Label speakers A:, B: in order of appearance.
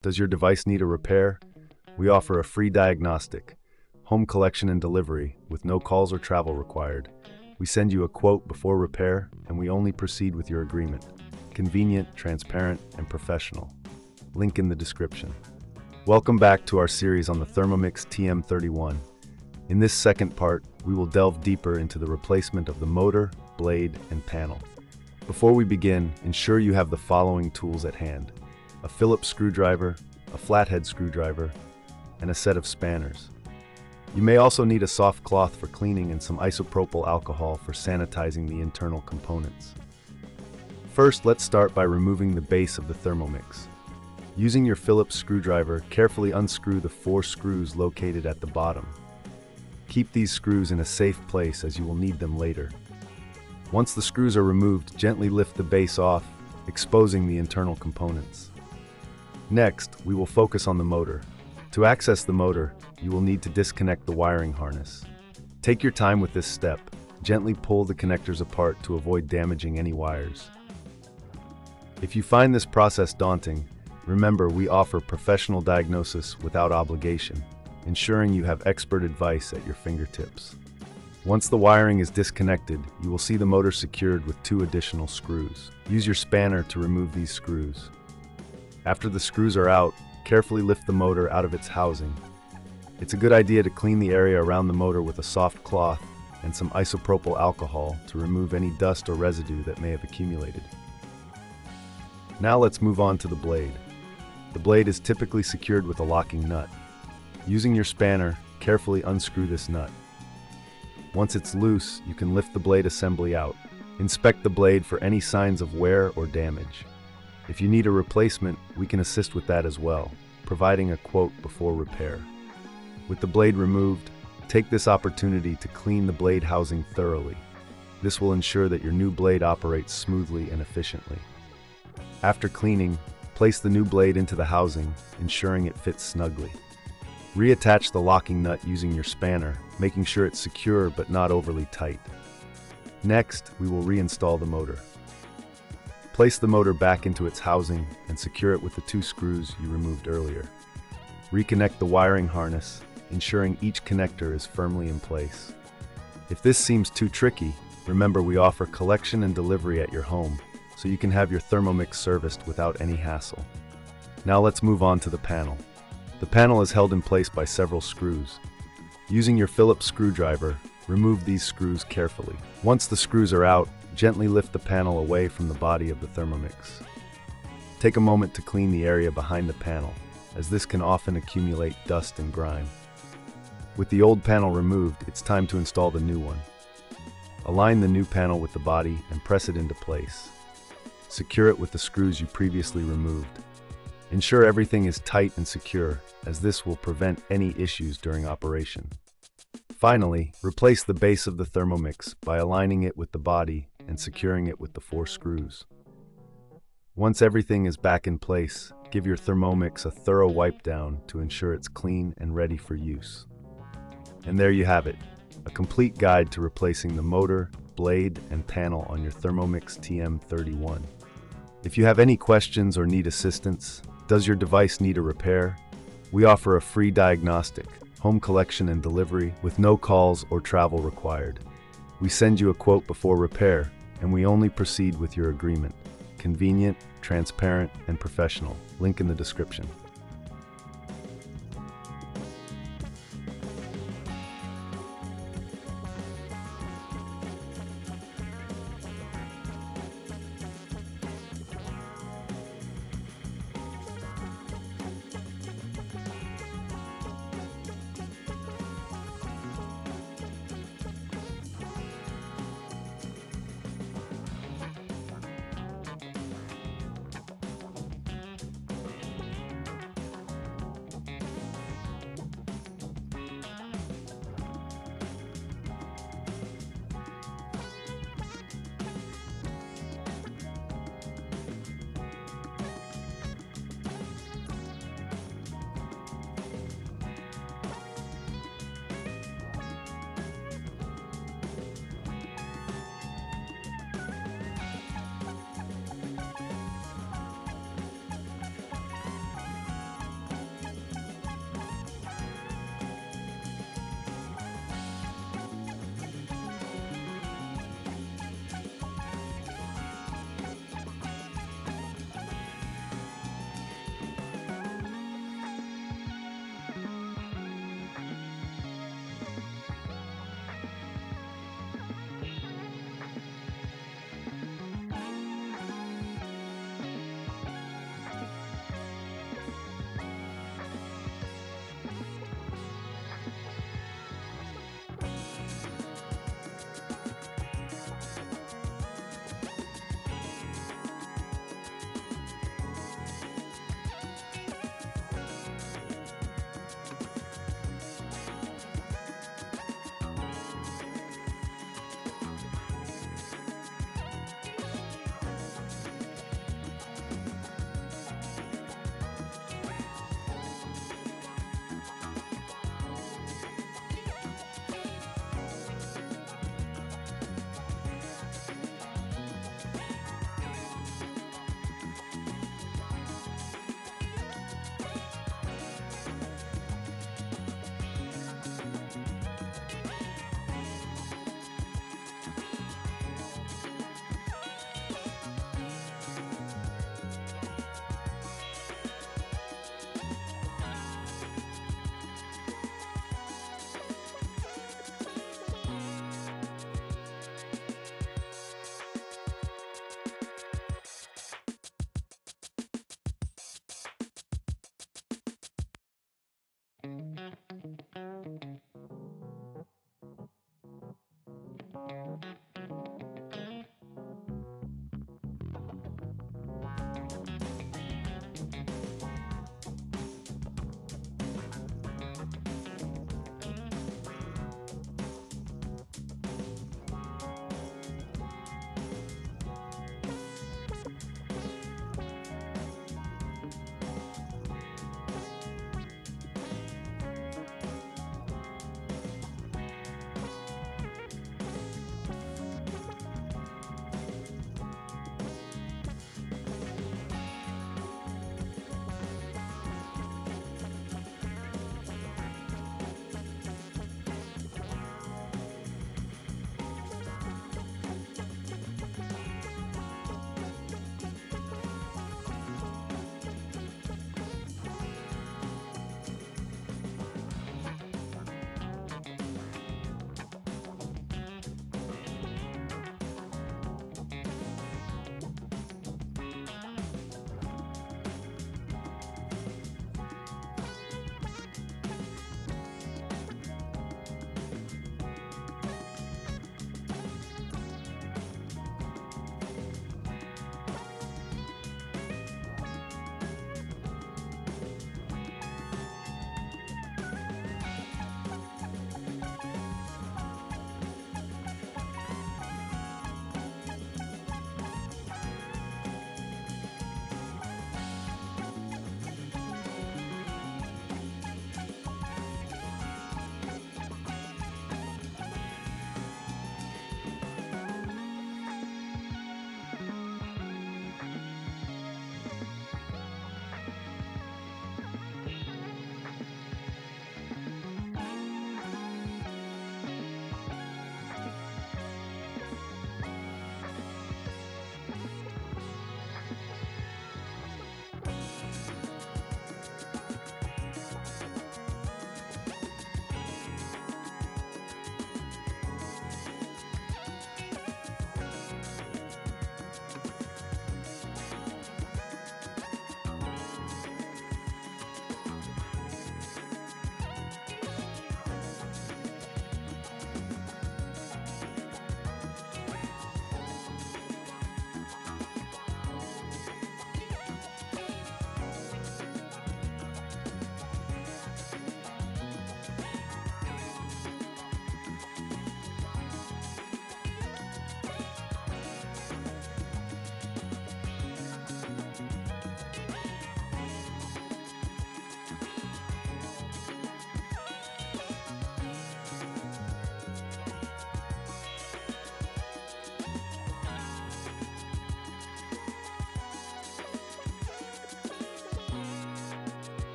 A: Does your device need a repair? We offer a free diagnostic, home collection and delivery with no calls or travel required. We send you a quote before repair, and we only proceed with your agreement. Convenient, transparent, and professional. Link in the description. Welcome back to our series on the Thermomix TM31. In this second part, we will delve deeper into the replacement of the motor, blade, and panel. Before we begin, ensure you have the following tools at hand: a Phillips screwdriver, a flathead screwdriver, and a set of spanners. You may also need a soft cloth for cleaning and some isopropyl alcohol for sanitizing the internal components. First, let's start by removing the base of the Thermomix. Using your Phillips screwdriver, carefully unscrew the 4 screws located at the bottom. Keep these screws in a safe place as you will need them later. Once the screws are removed, gently lift the base off, exposing the internal components. Next, we will focus on the motor. To access the motor, you will need to disconnect the wiring harness. Take your time with this step. Gently pull the connectors apart to avoid damaging any wires. If you find this process daunting, remember we offer professional diagnosis without obligation, ensuring you have expert advice at your fingertips. Once the wiring is disconnected, you will see the motor secured with 2 additional screws. Use your spanner to remove these screws. After the screws are out, carefully lift the motor out of its housing. It's a good idea to clean the area around the motor with a soft cloth and some isopropyl alcohol to remove any dust or residue that may have accumulated. Now let's move on to the blade. The blade is typically secured with a locking nut. Using your spanner, carefully unscrew this nut. Once it's loose, you can lift the blade assembly out. Inspect the blade for any signs of wear or damage. If you need a replacement, we can assist with that as well, providing a quote before repair. With the blade removed, take this opportunity to clean the blade housing thoroughly. This will ensure that your new blade operates smoothly and efficiently. After cleaning, place the new blade into the housing, ensuring it fits snugly. Reattach the locking nut using your spanner, making sure it's secure but not overly tight. Next, we will reinstall the motor. Place the motor back into its housing and secure it with the 2 screws you removed earlier. Reconnect the wiring harness, ensuring each connector is firmly in place. If this seems too tricky, remember we offer collection and delivery at your home, so you can have your Thermomix serviced without any hassle. Now let's move on to the panel. The panel is held in place by several screws. Using your Phillips screwdriver, remove these screws carefully. Once the screws are out, gently lift the panel away from the body of the Thermomix. Take a moment to clean the area behind the panel, as this can often accumulate dust and grime. With the old panel removed, it's time to install the new one. Align the new panel with the body and press it into place. Secure it with the screws you previously removed. Ensure everything is tight and secure, as this will prevent any issues during operation. Finally, replace the base of the Thermomix by aligning it with the body and securing it with the 4 screws. Once everything is back in place, give your Thermomix a thorough wipe down to ensure it's clean and ready for use. And there you have it, a complete guide to replacing the motor, blade, and panel on your Thermomix TM31. If you have any questions or need assistance, does your device need a repair? We offer a free diagnostic, home collection and delivery with no calls or travel required. We send you a quote before repair, and we only proceed with your agreement. Convenient, transparent, and professional. Link in the description.